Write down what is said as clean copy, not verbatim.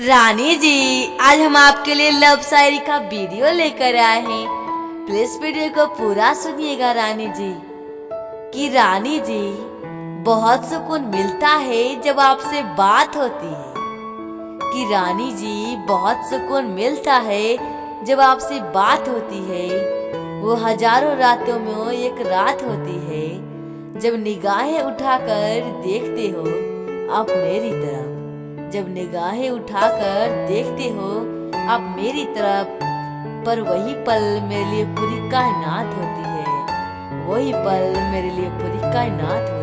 रानी जी, आज हम आपके लिए लव शायरी का वीडियो लेकर आए हैं। प्लीज वीडियो को पूरा सुनिएगा रानी जी। कि रानी जी, बहुत सुकून मिलता है जब आपसे बात होती है। कि रानी जी, बहुत सुकून मिलता है जब आपसे बात होती है। वो हजारों रातों में एक रात होती है जब निगाहें उठाकर देखते हो आप मेरी तरफ। जब निगाहें उठाकर देखते हो आप मेरी तरफ, पर वही पल मेरे लिए पूरी कायनात होती है। वही पल मेरे लिए पूरी कायनात होती है।